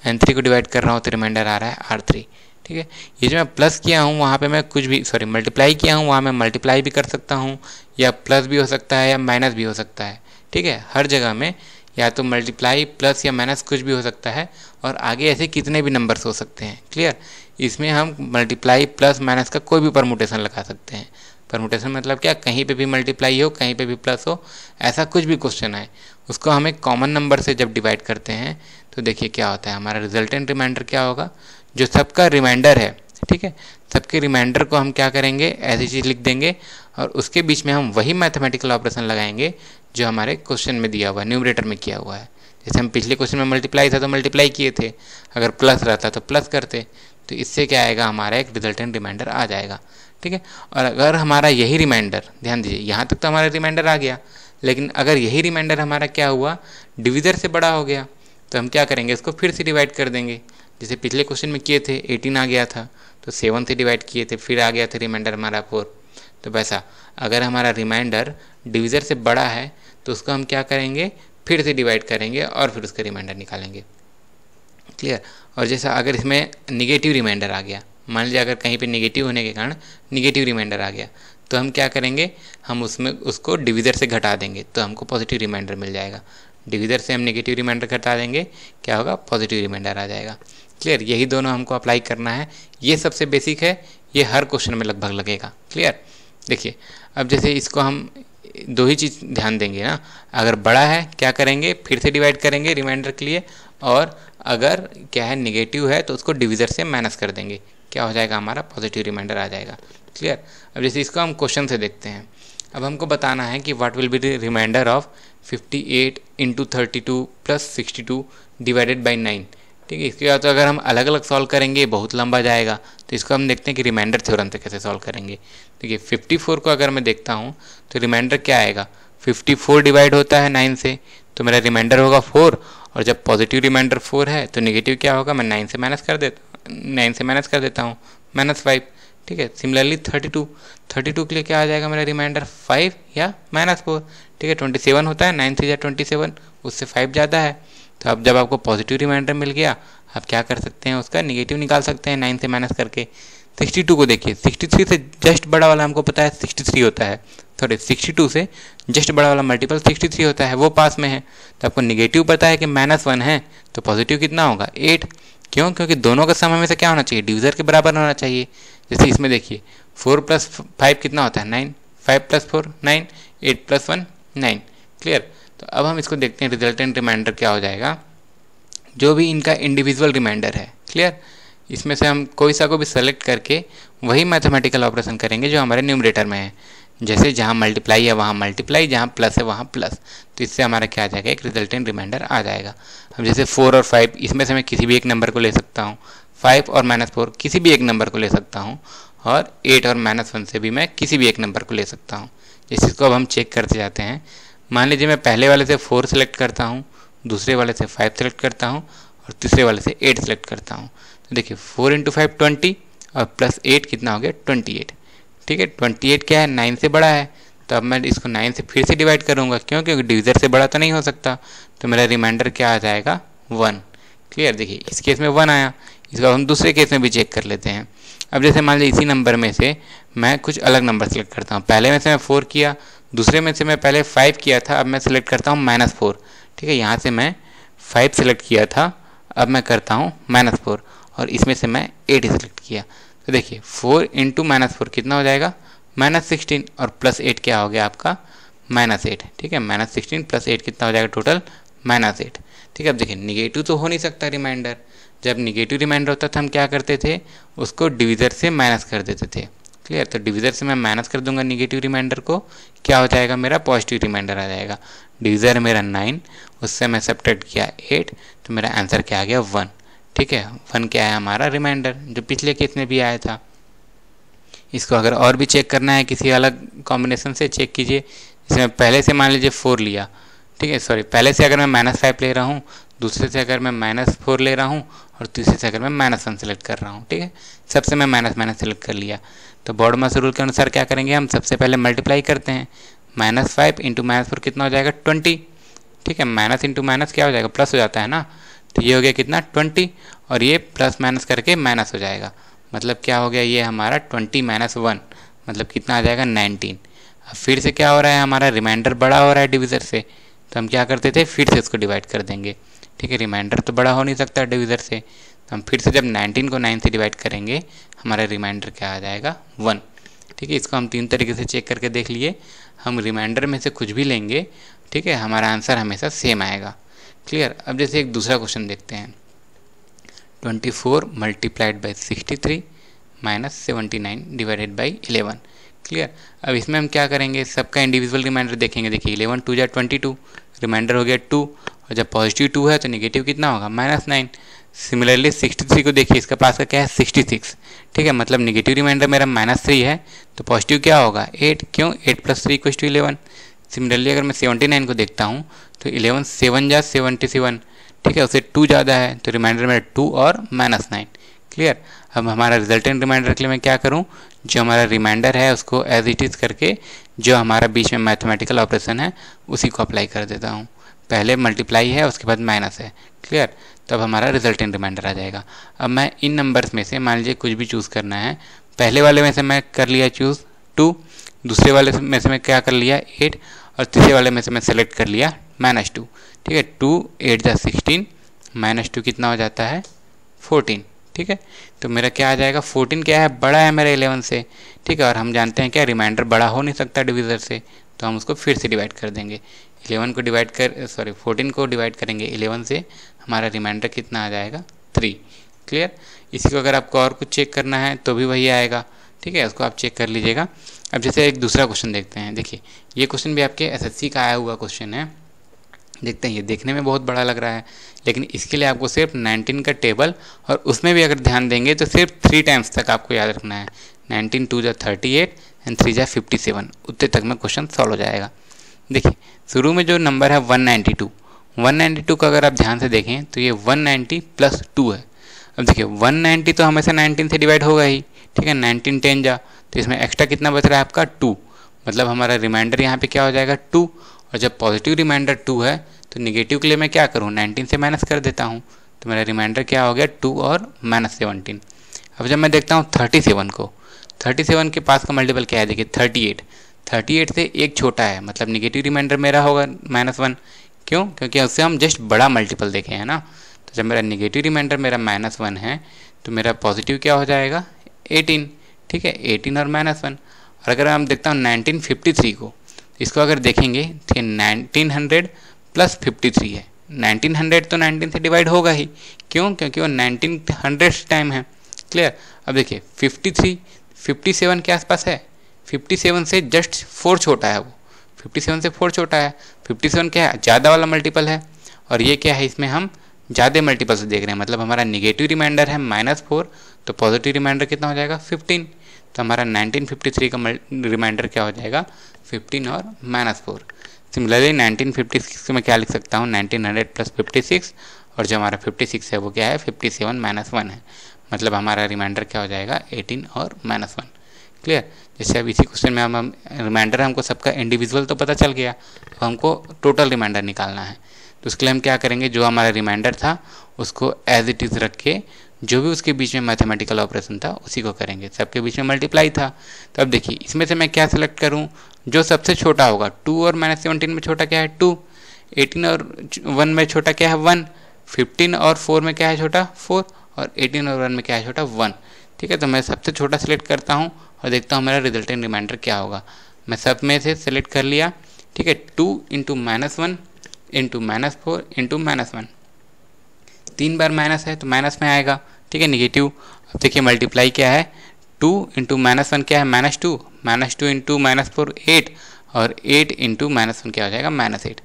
n3 को डिवाइड कर रहा हूँ तो रिमाइंडर आ रहा है r3। ठीक है, ये जो मैं प्लस किया हूँ वहाँ पे मैं कुछ भी मल्टीप्लाई किया हूँ वहाँ मैं मल्टीप्लाई भी कर सकता हूँ, या प्लस भी हो सकता है या माइनस भी हो सकता है। ठीक है, हर जगह में या तो मल्टीप्लाई प्लस या माइनस कुछ भी हो सकता है, और आगे ऐसे कितने भी नंबर्स हो सकते हैं। क्लियर, इसमें हम मल्टीप्लाई प्लस माइनस का कोई भी परमुटेशन लगा सकते हैं। परमुटेशन मतलब क्या, कहीं पे भी मल्टीप्लाई हो कहीं पे भी प्लस हो, ऐसा कुछ भी क्वेश्चन आए उसको हम एक कॉमन नंबर से जब डिवाइड करते हैं तो देखिए क्या होता है, हमारा रिजल्टेंट रिमाइंडर क्या होगा, जो सबका रिमाइंडर है। ठीक है, सबके रिमाइंडर को हम क्या करेंगे ऐसी चीज़ लिख देंगे, और उसके बीच में हम वही मैथमेटिकल ऑपरेशन लगाएंगे जो हमारे क्वेश्चन में दिया हुआ है, न्यूमरेटर में किया हुआ है। जैसे हम पिछले क्वेश्चन में मल्टीप्लाई था तो मल्टीप्लाई किए थे, अगर प्लस रहता तो प्लस करते, तो इससे क्या आएगा, हमारा एक रिजल्टेंट रिमाइंडर आ जाएगा। ठीक है, और अगर हमारा यही रिमाइंडर, ध्यान दीजिए यहाँ तक तो हमारा रिमाइंडर आ गया, लेकिन अगर यही रिमाइंडर हमारा क्या हुआ, डिविज़र से बड़ा हो गया, तो हम क्या करेंगे, इसको फिर से डिवाइड कर देंगे। जैसे पिछले क्वेश्चन में किए थे 18 आ गया था, तो 7 से डिवाइड किए थे, फिर आ गया था रिमाइंडर हमारा 4। तो वैसा अगर हमारा रिमाइंडर डिविज़र से बड़ा है तो उसको हम क्या करेंगे, फिर से डिवाइड करेंगे और फिर उसका रिमाइंडर निकालेंगे। क्लियर। और जैसा अगर इसमें निगेटिव रिमाइंडर आ गया, मान लीजिए अगर कहीं पे निगेटिव होने के कारण निगेटिव रिमाइंडर आ गया, तो हम क्या करेंगे, हम उसमें उसको डिविज़र से घटा देंगे तो हमको पॉजिटिव रिमाइंडर मिल जाएगा। डिविज़र से हम नेगेटिव रिमाइंडर घटा देंगे, क्या होगा, पॉजिटिव रिमाइंडर आ जाएगा। क्लियर, यही दोनों हमको अप्लाई करना है। ये सबसे बेसिक है, ये हर क्वेश्चन में लगभग लगेगा। क्लियर। देखिए अब जैसे इसको हम दो ही चीज़ ध्यान देंगे ना, अगर बड़ा है क्या करेंगे, फिर से डिवाइड करेंगे रिमाइंडर के लिए, और अगर क्या है निगेटिव है तो उसको डिविज़र से माइनस कर देंगे, क्या हो जाएगा, हमारा पॉजिटिव रिमाइंडर आ जाएगा। क्लियर। अब जैसे इसको हम क्वेश्चन से देखते हैं। अब हमको बताना है कि what will be the remainder of 58 × 32 + 62 divided by 9। ठीक है, इसके बाद तो अगर हम अलग अलग सॉल्व करेंगे बहुत लंबा जाएगा, तो इसको हम देखते हैं कि रिमाइंडर थ्योरम से कैसे सॉल्व करेंगे। देखिए 54 को अगर मैं देखता हूँ तो रिमाइंडर क्या आएगा, 54 डिवाइड होता है 9 से, तो मेरा रिमाइंडर होगा 4, और जब पॉजिटिव रिमाइंडर 4 है तो नेगेटिव क्या होगा, मैं 9 से माइनस कर देता हूँ -5। ठीक है, सिमिलरली 32 के लिए क्या आ जाएगा मेरा रिमाइंडर, 5 या -4। ठीक है, 27 होता है, 9 से या 27, उससे 5 ज़्यादा है। तो अब जब आपको पॉजिटिव रिमाइंडर मिल गया, आप क्या कर सकते हैं, उसका निगेटिव निकाल सकते हैं 9 से माइनस करके। 62 को देखिए, 63 से जस्ट बड़ा वाला हमको पता है 63 होता है, सॉरी 62 से जस्ट बड़ा वाला मल्टीपल 63 होता है, वो पास में है। तो आपको निगेटिव पता है कि -1 है, तो पॉजिटिव कितना होगा, 8। क्यों, क्योंकि दोनों का सम हमेशा क्या होना चाहिए, डिविज़र के बराबर होना चाहिए। जैसे इसमें देखिए 4 + 5 कितना होता है, 9, 5 + 4 9, 8 + 1 9। क्लियर। तो अब हम इसको देखते हैं रिजल्टेंट रिमाइंडर क्या हो जाएगा, जो भी इनका इंडिविजुअल रिमाइंडर है। क्लियर, इसमें से हम कोई सा को भी सेलेक्ट करके वही मैथमेटिकल ऑपरेशन करेंगे जो हमारे न्यूमरेटर में है। जैसे जहाँ मल्टीप्लाई है वहाँ मल्टीप्लाई, जहाँ प्लस है वहाँ प्लस, तो इससे हमारा क्या आ जाएगा, एक रिजल्टेंट रिमाइंडर आ जाएगा। अब जैसे 4 और 5, इसमें से मैं किसी भी एक नंबर को ले सकता हूँ, 5 और -4 किसी भी एक नंबर को ले सकता हूँ, और 8 और -1 से भी मैं किसी भी एक नंबर को ले सकता हूँ। इस चीज़ को अब हम चेक करते जाते हैं। मान लीजिए मैं पहले वाले से 4 सेलेक्ट करता हूँ, दूसरे वाले से 5 सेलेक्ट करता हूँ, और तीसरे वाले से 8 सेलेक्ट करता हूँ। तो देखिए 4 × 5 20, और +8 कितना हो गया, 28। ठीक है, 28 क्या है, 9 से बड़ा है, तो अब मैं इसको 9 से फिर से डिवाइड करूँगा, क्यों, क्योंकि डिविज़र से बड़ा तो नहीं हो सकता। तो मेरा रिमाइंडर क्या आ जाएगा, 1। क्लियर। देखिए इस केस में 1 आया, इसको हम दूसरे केस में भी चेक कर लेते हैं। अब जैसे मान लीजिए इसी नंबर में से मैं कुछ अलग नंबर सेलेक्ट करता हूँ, पहले में से मैं 4 किया, दूसरे में से मैं पहले 5 किया था, अब मैं सेलेक्ट करता हूँ -4। ठीक है, यहाँ से मैं 5 सेलेक्ट किया था, अब मैं करता हूँ -4, और इसमें से मैं 8 सेलेक्ट किया। तो देखिए 4 × -4 कितना हो जाएगा, -16, और +8 क्या हो गया आपका, -8। ठीक है, -16 + 8 कितना हो जाएगा टोटल, -8। ठीक है, अब देखिए निगेटिव तो हो नहीं सकता रिमाइंडर, जब निगेटिव रिमाइंडर होता था हम क्या करते थे, उसको डिविज़र से माइनस कर देते थे। क्लियर। तो डिविज़र से मैं माइनस कर दूंगा निगेटिव रिमाइंडर को, क्या हो जाएगा, मेरा पॉजिटिव रिमाइंडर आ जाएगा। डिविज़र मेरा 9, उससे मैं सब्ट्रैक्ट किया 8, तो मेरा आंसर क्या आ गया, 1। ठीक है, 1 क्या है हमारा रिमाइंडर, जो पिछले केस में भी आया था। इसको अगर और भी चेक करना है किसी अलग कॉम्बिनेशन से, चेक कीजिए। इसमें पहले से मान लीजिए 4 लिया, ठीक है, सॉरी पहले से अगर मैं -5 ले रहा हूँ, दूसरे से अगर मैं -4 ले रहा हूँ, और तीसरे से अगर मैं -1 सेलेक्ट कर रहा हूँ। ठीक है, सबसे मैं माइनस सेलेक्ट कर लिया। तो बॉडमास रूल के अनुसार क्या करेंगे, हम सबसे पहले मल्टीप्लाई करते हैं। -5 × -4 कितना हो जाएगा, 20। ठीक है, माइनस इंटू माइनस क्या हो जाएगा, प्लस हो जाता है ना। तो ये हो गया कितना, 20, और ये प्लस माइनस करके माइनस हो जाएगा। मतलब क्या हो गया, ये हमारा 20 - 1 मतलब कितना आ जाएगा, 19। अब फिर से क्या हो रहा है, हमारा रिमाइंडर बड़ा हो रहा है डिविज़र से, तो हम क्या करते थे, फिर से उसको डिवाइड कर देंगे। ठीक है, रिमाइंडर तो बड़ा हो नहीं सकता डिविज़र से, तो हम फिर से जब 19 को 9 से डिवाइड करेंगे, हमारा रिमाइंडर क्या आ जाएगा, 1। ठीक है, इसको हम 3 तरीके से चेक करके देख लिए। हम रिमाइंडर में से कुछ भी लेंगे, ठीक है, हमारा आंसर हमेशा सेम आएगा। क्लियर। अब जैसे एक दूसरा क्वेश्चन देखते हैं, 24 × 63 - 79 / 11। क्लियर। अब इसमें हम क्या करेंगे, सबका इंडिविजुअल रिमाइंडर देखेंगे। देखिए 11 2 जा 22, रिमाइंडर हो गया 2, और जब पॉजिटिव 2 है तो नेगेटिव कितना होगा -9। सिमिलरली 63 को देखिए, इसका पास का क्या है 66, ठीक है, मतलब नेगेटिव रिमाइंडर मेरा -3 है तो पॉजिटिव क्या होगा 8, क्यों 8 + 3 = 11। सिमिलरली अगर मैं 79 को देखता हूँ तो 11 7 जा 77, ठीक है, उससे 2 ज़्यादा है तो रिमाइंडर मेरा 2 और -9। क्लियर। अब हमारा रिजल्टेंट रिमाइंडर के लिए मैं क्या करूँ, जो हमारा रिमाइंडर है उसको एज इट इज़ करके जो हमारा बीच में मैथमेटिकल ऑपरेशन है उसी को अप्लाई कर देता हूँ। पहले मल्टीप्लाई है, उसके बाद माइनस है। क्लियर। तब हमारा रिजल्टेंट रिमाइंडर आ जाएगा। अब मैं इन नंबर्स में से मान लीजिए कुछ भी चूज़ करना है। पहले वाले में से मैं कर लिया चूज़ 2, दूसरे वाले में से मैं क्या कर लिया 8, और तीसरे वाले में से मैं सेलेक्ट कर लिया -2। ठीक है, 2 8 जा 16, -2 कितना हो जाता है 14। ठीक है, तो मेरा क्या आ जाएगा 14 क्या है, बड़ा है मेरा 11 से। ठीक है, और हम जानते हैं क्या रिमाइंडर बड़ा हो नहीं सकता डिविज़र से, तो हम उसको फिर से डिवाइड कर देंगे। 11 को डिवाइड कर 14 को डिवाइड करेंगे 11 से, हमारा रिमाइंडर कितना आ जाएगा 3। क्लियर। इसी को अगर आपको और कुछ चेक करना है तो भी वही आएगा। ठीक है, उसको आप चेक कर लीजिएगा। अब जैसे एक दूसरा क्वेश्चन देखते हैं। देखिए ये क्वेश्चन भी आपके एसएससी का आया हुआ क्वेश्चन है। देखते हैं, ये देखने में बहुत बड़ा लग रहा है, लेकिन इसके लिए आपको सिर्फ 19 का टेबल, और उसमें भी अगर ध्यान देंगे तो सिर्फ 3 टाइम्स तक आपको याद रखना है। 19 2 जा 38 एंड 3 जा 57, उतने तक में क्वेश्चन सॉल्व हो जाएगा। देखिए शुरू में जो नंबर है 192 का अगर आप ध्यान से देखें तो ये 190 + 2 है। अब देखिए 190 तो हमेशा 19 से डिवाइड होगा ही। ठीक है, 19 10 जा, तो इसमें एक्स्ट्रा कितना बच रहा है आपका 2, मतलब हमारा रिमाइंडर यहाँ पे क्या हो जाएगा 2। और जब पॉजिटिव रिमाइंडर 2 है तो निगेटिव के लिए मैं क्या करूँ 19 से माइनस कर देता हूँ, तो मेरा रिमाइंडर क्या हो गया 2 और -17। अब जब मैं देखता हूँ 37 को, 37 के पास का मल्टीपल क्या है, देखिए 38 से एक छोटा है, मतलब निगेटिव रिमाइंडर मेरा होगा -1। क्यों, क्योंकि उससे हम जस्ट बड़ा मल्टीपल देखे हैं ना। तो जब मेरा निगेटिव रिमाइंडर मेरा -1 है तो मेरा पॉजिटिव क्या हो जाएगा 18। ठीक है, 18 और -1। और अगर हम देखता हूँ 1953 को, इसको अगर देखेंगे ठीक है 1900 + 53 है। 1900 तो 19 से डिवाइड होगा ही, क्यों, क्योंकि वो 1900 टाइम है। क्लियर। अब देखिए 53 57 के आसपास है, 57 से जस्ट 4 छोटा है वो, 57 से 4 छोटा है। 57 क्या है, ज़्यादा वाला मल्टीपल है, और ये क्या है, इसमें हम ज़्यादा मल्टीपल से देख रहे हैं, मतलब हमारा निगेटिव रिमाइंडर है -4, तो पॉजिटिव रिमाइंडर कितना हो जाएगा 15। तो हमारा 1953 का रिमाइंडर क्या हो जाएगा 15 और -4। सिमिलरली 1956 में क्या लिख सकता हूँ 1900 + 56, और जो हमारा 56 है वो क्या है 57 -1 है, मतलब हमारा रिमाइंडर क्या हो जाएगा 18 और -1। क्लियर। जैसे अब इसी क्वेश्चन में हम रिमाइंडर हमको सबका इंडिविजुअल तो पता चल गया, अब हमको टोटल रिमाइंडर निकालना है। तो उसके लिए हम क्या करेंगे, जो हमारा रिमाइंडर था उसको एज इट इज़ रख के जो भी उसके बीच में मैथमेटिकल ऑपरेशन था उसी को करेंगे। सबके बीच में मल्टीप्लाई था, तो अब देखिए इसमें से मैं क्या सेलेक्ट करूं, जो सबसे छोटा होगा। 2 और -17 में छोटा क्या है 2, 18 और 1 में छोटा क्या है 1, 15 और 4 में क्या है छोटा 4, और 18 और 1 में क्या है छोटा 1। ठीक है, तो मैं सबसे छोटा सेलेक्ट करता हूँ और देखता हूँ मेरा रिजल्टेंट रिमाइंडर क्या होगा। मैं सब में से सेलेक्ट कर लिया। ठीक है, 2 × -1 × -4 × -1, 3 बार माइनस है तो माइनस में आएगा। ठीक है, निगेटिव। अब देखिए मल्टीप्लाई क्या है 2 × -1 क्या है -2, -2 × -4 8, और 8 × -1 क्या हो जाएगा -8,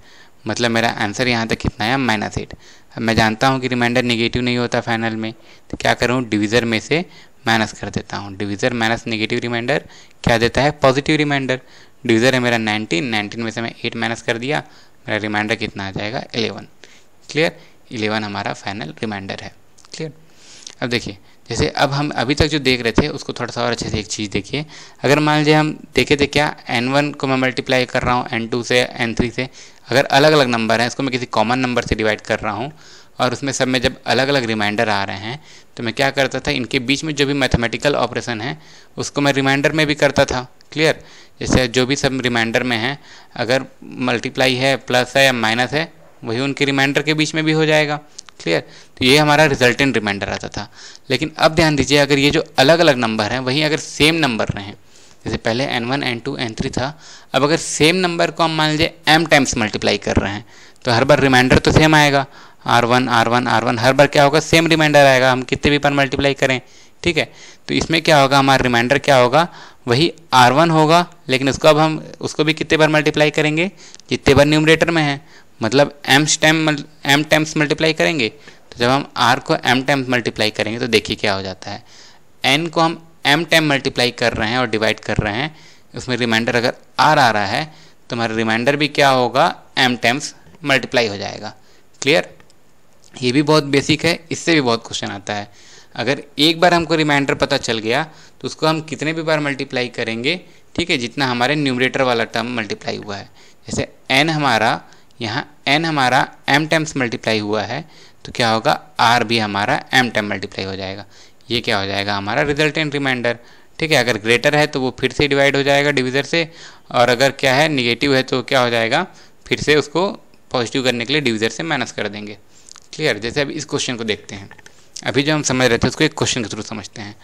मतलब मेरा आंसर यहाँ तक कितना है -8। अब मैं जानता हूँ कि रिमाइंडर निगेटिव नहीं होता फाइनल में, तो क्या करूँ डिविज़र में से माइनस कर देता हूँ। डिविज़र माइनस निगेटिव रिमाइंडर क्या देता है पॉजिटिव रिमाइंडर। डिविज़र है मेरा 19 में से मैं 8 माइनस कर दिया, मेरा रिमाइंडर कितना आ जाएगा 11। क्लियर, 11 हमारा फाइनल रिमाइंडर है। क्लियर। अब देखिए जैसे अब हम अभी तक जो देख रहे थे उसको थोड़ा सा और अच्छे से एक चीज़ देखिए। अगर मान लीजिए हम देखे थे क्या n1 को मैं मल्टीप्लाई कर रहा हूँ n2 से n3 से, अगर अलग अलग नंबर हैं इसको मैं किसी कॉमन नंबर से डिवाइड कर रहा हूँ, और उसमें सब में जब अलग अलग रिमाइंडर आ रहे हैं तो मैं क्या करता था, इनके बीच में जो भी मैथमेटिकल ऑपरेशन है उसको मैं रिमाइंडर में भी करता था। क्लियर। जैसे जो भी सब रिमाइंडर में है अगर मल्टीप्लाई है, प्लस है या माइनस है, वही उनके रिमाइंडर के बीच में भी हो जाएगा। क्लियर। तो ये हमारा रिजल्टेंट रिमाइंडर आता था। लेकिन अब ध्यान दीजिए अगर ये जो अलग अलग नंबर हैं वहीं अगर सेम नंबर रहें, जैसे पहले n1 n2 n3 था, अब अगर सेम नंबर को हम मान लीजिए m टाइम्स मल्टीप्लाई कर रहे हैं तो हर बार रिमाइंडर तो सेम आएगा, r1 r1 r1, हर बार क्या होगा सेम रिमाइंडर आएगा, हम कितने भी बार मल्टीप्लाई करें। ठीक है, तो इसमें क्या होगा हमारा रिमाइंडर क्या होगा वही R1 होगा, लेकिन उसको अब हम उसको भी कितने बार मल्टीप्लाई करेंगे, जितने बार न्यूमरेटर में है, मतलब m टाइम्स मल्टीप्लाई करेंगे। तो जब हम r को m टाइम्स मल्टीप्लाई करेंगे तो देखिए क्या हो जाता है, n को हम m टाइम मल्टीप्लाई कर रहे हैं और डिवाइड कर रहे हैं, उसमें रिमाइंडर अगर r आ रहा है तो हमारा रिमाइंडर भी क्या होगा, m टाइम्स मल्टीप्लाई हो जाएगा। क्लियर, ये भी बहुत बेसिक है, इससे भी बहुत क्वेश्चन आता है। अगर एक बार हमको रिमाइंडर पता चल गया तो उसको हम कितने भी बार मल्टीप्लाई करेंगे, ठीक है, जितना हमारे न्यूमरेटर वाला टर्म मल्टीप्लाई हुआ है। जैसे n हमारा यहाँ n हमारा m टाइम्स मल्टीप्लाई हुआ है तो क्या होगा, r भी हमारा m टाइम मल्टीप्लाई हो जाएगा। ये क्या हो जाएगा, हमारा रिजल्टेंट रिमाइंडर। ठीक है, अगर ग्रेटर है तो वो फिर से डिवाइड हो जाएगा डिविज़र से, और अगर क्या है निगेटिव है तो क्या हो जाएगा, फिर से उसको पॉजिटिव करने के लिए डिविज़र से माइनस कर देंगे। क्लियर, जैसे अभी इस क्वेश्चन को देखते हैं, अभी जो हम समझ रहे थे उसको एक क्वेश्चन के थ्रू समझते हैं।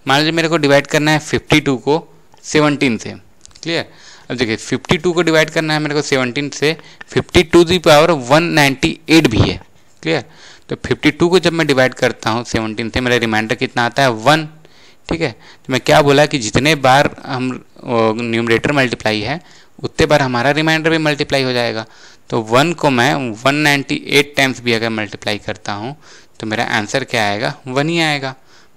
मान लीजिए मेरे को डिवाइड करना है 52 को 17 से। क्लियर, अब देखिए 52 को डिवाइड करना है मेरे को 17 से, 52 की पावर 198 भी है। क्लियर, तो 52 को जब मैं डिवाइड करता हूँ 17 से, मेरा रिमाइंडर कितना आता है, 1। ठीक है, तो मैं क्या बोला कि जितने बार हम न्यूमरेटर मल्टीप्लाई है उतने बार हमारा रिमाइंडर भी मल्टीप्लाई हो जाएगा। तो 1 को मैं 198 टाइम्स भी अगर मल्टीप्लाई करता हूँ तो मेरा आंसर क्या आएगा, 1 ही आएगा।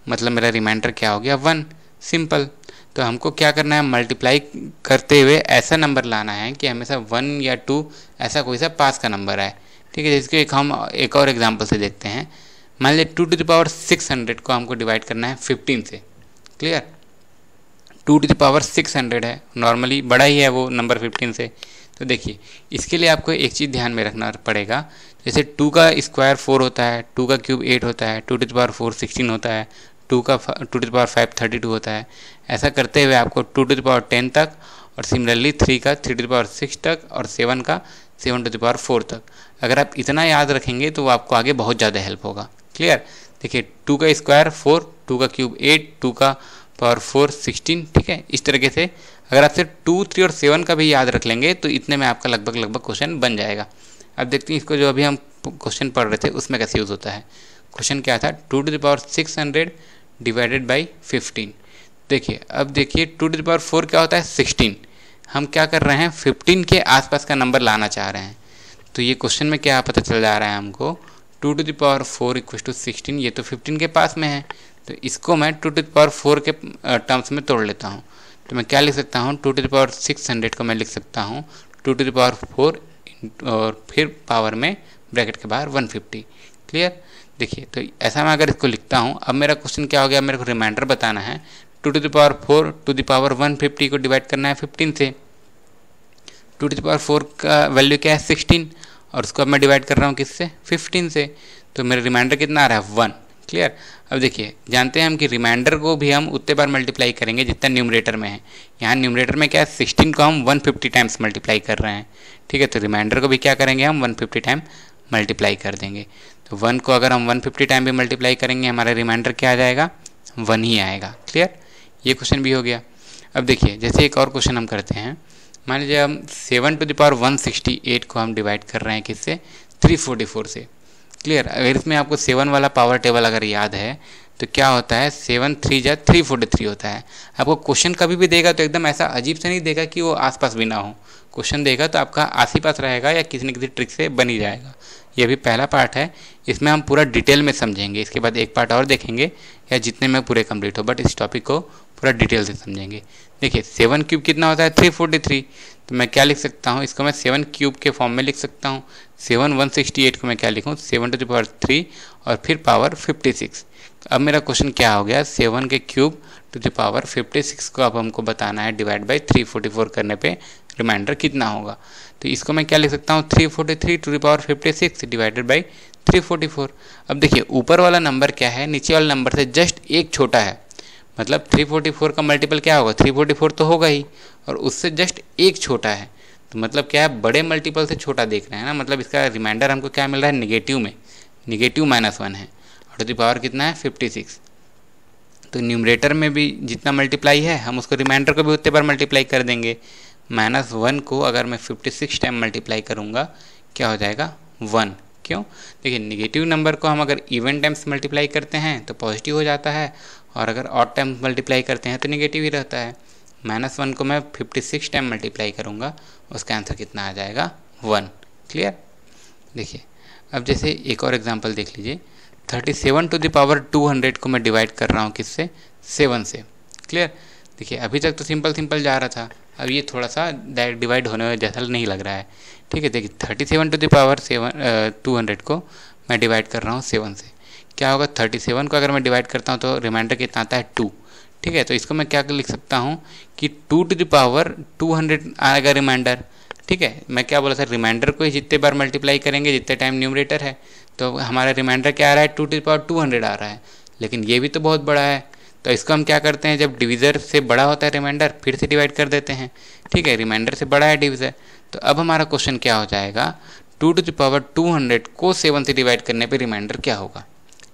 मतलब मेरा रिमाइंडर क्या हो गया, 1। सिंपल। तो हमको क्या करना है, मल्टीप्लाई करते हुए ऐसा नंबर लाना है कि हमेशा 1 या 2 ऐसा कोई सा पास का नंबर आए। ठीक है, जिसके हम एक और एग्जांपल से देखते हैं। मान लीजिए 2 टू द पावर 600 को हमको डिवाइड करना है 15 से। क्लियर, 2 टू द पावर 600 है, नॉर्मली बड़ा ही है वो नंबर 15 से। तो देखिए इसके लिए आपको एक चीज़ ध्यान में रखना पड़ेगा, जैसे 2 का स्क्वायर 4 होता है, 2 का क्यूब 8 होता है, 2 टू द पावर 4 16 होता है, 2 टू द पावर 5 32 होता है। ऐसा करते हुए आपको 2 टू द पावर 10 तक, और सिमिलरली 3 का 3 टू द पावर 6 तक, और 7 का 7 टू द पावर 4 तक। अगर आप इतना याद रखेंगे तो आपको आगे बहुत ज़्यादा हेल्प होगा। क्लियर, देखिए 2 का स्क्वायर 4, 2 का क्यूब 8, 2 का पावर 4 16। ठीक है, इस तरीके से अगर आप सिर्फ 2, 3 और 7 का भी याद रख लेंगे तो इतने में आपका लगभग क्वेश्चन बन जाएगा। अब देखते हैं इसको, जो अभी हम क्वेश्चन पढ़ रहे थे उसमें कैसे यूज़ होता है। क्वेश्चन क्या था, 2 to the power 600 divided by 15। देखिए अब देखिए 2 टू द पावर 4 क्या होता है, 16। हम क्या कर रहे हैं, 15 के आसपास का नंबर लाना चाह रहे हैं। तो ये क्वेश्चन में क्या पता चल जा रहा है हमको, 2 to the power 4 equal to 16, ये तो 15 के पास में है, तो इसको मैं 2 टू द पावर 4 के टर्म्स में तोड़ लेता हूँ। तो मैं क्या लिख सकता हूँ, 2 टू द पावर 600 को मैं लिख सकता हूँ 2 टू द पावर 4 और फिर पावर में ब्रैकेट के बाहर 150। क्लियर, देखिए तो ऐसा मैं अगर इसको लिखता हूँ, अब मेरा क्वेश्चन क्या हो गया, मेरे को रिमाइंडर बताना है। 2 to the power 4 to the power 150 को डिवाइड करना है 15 से। 2 टू द पावर 4 का वैल्यू क्या है, 16, और उसको अब मैं डिवाइड कर रहा हूँ किससे, 15 से। तो मेरा रिमाइंडर कितना आ रहा है, 1। क्लियर, अब देखिए जानते हैं हम कि रिमाइंडर को भी हम उतने बार मल्टीप्लाई करेंगे जितना न्यूमरेटर में है। यहाँ न्यूमरेटर में क्या है, 16 को हम 150 टाइम्स मल्टीप्लाई कर रहे हैं। ठीक है, तो रिमाइंडर को भी क्या करेंगे, हम 150 टाइम मल्टीप्लाई कर देंगे। तो 1 को अगर हम 150 टाइम भी मल्टीप्लाई करेंगे, हमारा रिमाइंडर क्या आ जाएगा, 1 ही आएगा। क्लियर, ये क्वेश्चन भी हो गया। अब देखिए जैसे एक और क्वेश्चन हम करते हैं, मान लीजिए हम 7 टू द पावर 168 को हम डिवाइड कर रहे हैं किससे, 344 से। क्लियर, अगर इसमें आपको 7 वाला पावर टेबल अगर याद है तो क्या होता है, 7 3 जा 343 होता है। आपको क्वेश्चन कभी भी देगा तो एकदम ऐसा अजीब से नहीं देगा कि वो आसपास भी ना हो। क्वेश्चन देगा तो आपका आस ही पास रहेगा या किसी न किसी ट्रिक से बन ही जाएगा। ये भी पहला पार्ट है, इसमें हम पूरा डिटेल में समझेंगे। इसके बाद एक पार्ट और देखेंगे या जितने में पूरे कंप्लीट हो, बट इस टॉपिक को पूरा डिटेल से समझेंगे। देखिए 7 क्यूब कितना होता है, 343। तो मैं क्या लिख सकता हूँ, इसको मैं 7 क्यूब के फॉर्म में लिख सकता हूँ। 7 168 को मैं क्या लिखूँ, 7 टू द पावर 3 और फिर पावर 56। अब मेरा क्वेश्चन क्या हो गया, 7 के क्यूब टू द पावर 56 को अब हमको बताना है डिवाइड बाई 344 करने पे रिमाइंडर कितना होगा। तो इसको मैं क्या लिख सकता हूँ, 343 to the power 56 divided by 344। अब देखिए ऊपर वाला नंबर क्या है, नीचे वाले नंबर से जस्ट एक छोटा है, मतलब 344 का मल्टीपल क्या होगा, 344 तो होगा ही, और उससे जस्ट एक छोटा है। तो मतलब क्या है, बड़े मल्टीपल से छोटा देख रहे हैं ना, मतलब इसका रिमाइंडर हमको क्या मिल रहा है, निगेटिव में, निगेटिव -1 है, और टू द पावर कितना है, 56। तो न्यूमरेटर में भी जितना मल्टीप्लाई है हम उसको रिमाइंडर को भी उतने बार मल्टीप्लाई कर देंगे। -1 को अगर मैं 56 टाइम मल्टीप्लाई करूँगा क्या हो जाएगा, 1। क्यों, देखिए निगेटिव नंबर को हम अगर इवन टाइम्स मल्टीप्लाई करते हैं तो पॉजिटिव हो जाता है, और अगर ऑड टाइम्स मल्टीप्लाई करते हैं तो निगेटिव ही रहता है। -1 को मैं 56 टाइम मल्टीप्लाई करूँगा, उसका आंसर कितना आ जाएगा 1। क्लियर। देखिए अब जैसे एक और एग्जांपल देख लीजिए, 37 टू द पावर 200 को मैं डिवाइड कर रहा हूँ किससे, 7 से। क्लियर। देखिए अभी तक तो सिंपल जा रहा था, अब ये थोड़ा सा डिवाइड होने में जैसा नहीं लग रहा है। ठीक है, देखिए 37 टू द पावर 200 को मैं डिवाइड कर रहा हूँ 7 से। क्या होगा, 37 को अगर मैं डिवाइड करता हूँ तो रिमाइंडर कितना आता है 2। ठीक है, तो इसको मैं क्या लिख सकता हूँ कि 2 टू द पावर 200 आएगा रिमाइंडर। ठीक है, मैं क्या बोला सर, रिमाइंडर को ही जितने बार मल्टीप्लाई करेंगे जितने टाइम न्यूमरेटर है, तो हमारा रिमाइंडर क्या आ रहा है, 2 टू द पावर 200 आ रहा है। लेकिन ये भी तो बहुत बड़ा है, तो इसको हम क्या करते हैं, जब डिविज़र से बड़ा होता है रिमाइंडर फिर से डिवाइड कर देते हैं। ठीक है, रिमाइंडर से बड़ा है डिविज़र, तो अब हमारा क्वेश्चन क्या हो जाएगा, 2 टू द पावर 200 को 7 से डिवाइड करने पे रिमाइंडर क्या होगा।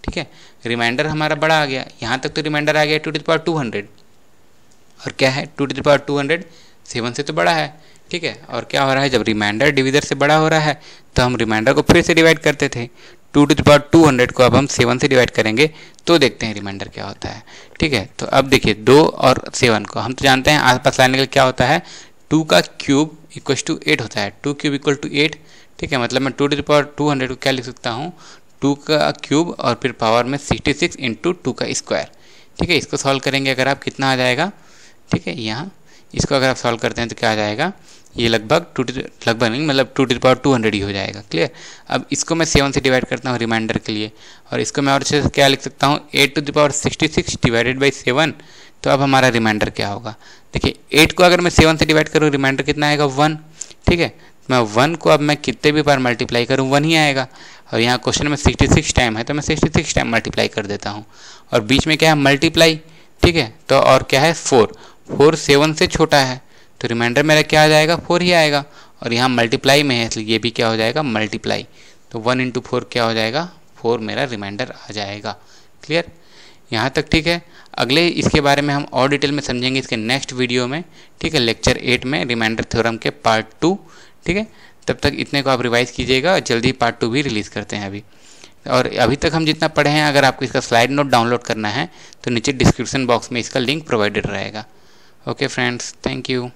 ठीक है, रिमाइंडर हमारा बड़ा आ गया, यहाँ तक तो रिमाइंडर आ गया 2 टू द पावर 200, और क्या है 2 टू द पावर 200 7 से तो बड़ा है। ठीक है, और क्या हो रहा है, जब रिमाइंडर डिविज़र से बड़ा हो रहा है तो हम रिमाइंडर को फिर से डिवाइड करते थे, 2 टू द पावर 200 को अब हम 7 से डिवाइड करेंगे तो देखते हैं रिमाइंडर क्या होता है। ठीक है, तो अब देखिए 2 और 7 को हम तो जानते हैं आसपास लाने के लिए क्या होता है, 2 का क्यूब इक्वल टू 8 होता है, 2 क्यूब इक्वल टू 8। ठीक है, मतलब मैं 2 टू द पावर 200 को क्या लिख सकता हूँ, 2 का क्यूब और फिर पावर में 66 इंटू 2 का स्क्वायर। ठीक है, इसको सॉल्व करेंगे अगर आप कितना आ जाएगा। ठीक है, यहाँ इसको अगर आप सॉल्व करते हैं तो क्या आ जाएगा, ये लगभग नहीं मतलब 2 टू द पावर 200 ही हो जाएगा। क्लियर। अब इसको मैं 7 से डिवाइड करता हूँ रिमाइंडर के लिए, और इसको मैं और अच्छे से क्या लिख सकता हूँ, 8 to the power 66 divided by 7। तो अब हमारा रिमाइंडर क्या होगा, देखिए 8 को अगर मैं 7 से डिवाइड करूँ रिमाइंडर कितना आएगा 1। ठीक है, मैं 1 को अब मैं कितने भी बार मल्टीप्लाई करूँ 1 ही आएगा, और यहाँ क्वेश्चन में 66 टाइम है तो मैं 66 टाइम मल्टीप्लाई कर देता हूँ, और बीच में क्या है मल्टीप्लाई। ठीक है, तो और क्या है 4 7 से छोटा है, तो रिमाइंडर मेरा क्या आ जाएगा 4 ही आएगा, और यहाँ मल्टीप्लाई में है इसलिए ये भी क्या हो जाएगा मल्टीप्लाई, तो 1 इंटू 4 क्या हो जाएगा 4 मेरा रिमाइंडर आ जाएगा। क्लियर, यहाँ तक ठीक है। अगले इसके बारे में हम और डिटेल में समझेंगे इसके नेक्स्ट वीडियो में। ठीक है, लेक्चर 8 में रिमाइंडर थ्योरम के पार्ट 2। ठीक है, तब तक इतने को आप रिवाइज कीजिएगा, जल्दी पार्ट 2 भी रिलीज़ करते हैं अभी। और अभी तक हम जितना पढ़े हैं, अगर आपको इसका स्लाइड नोट डाउनलोड करना है तो नीचे डिस्क्रिप्शन बॉक्स में इसका लिंक प्रोवाइडेड रहेगा। Okay friends, thank you.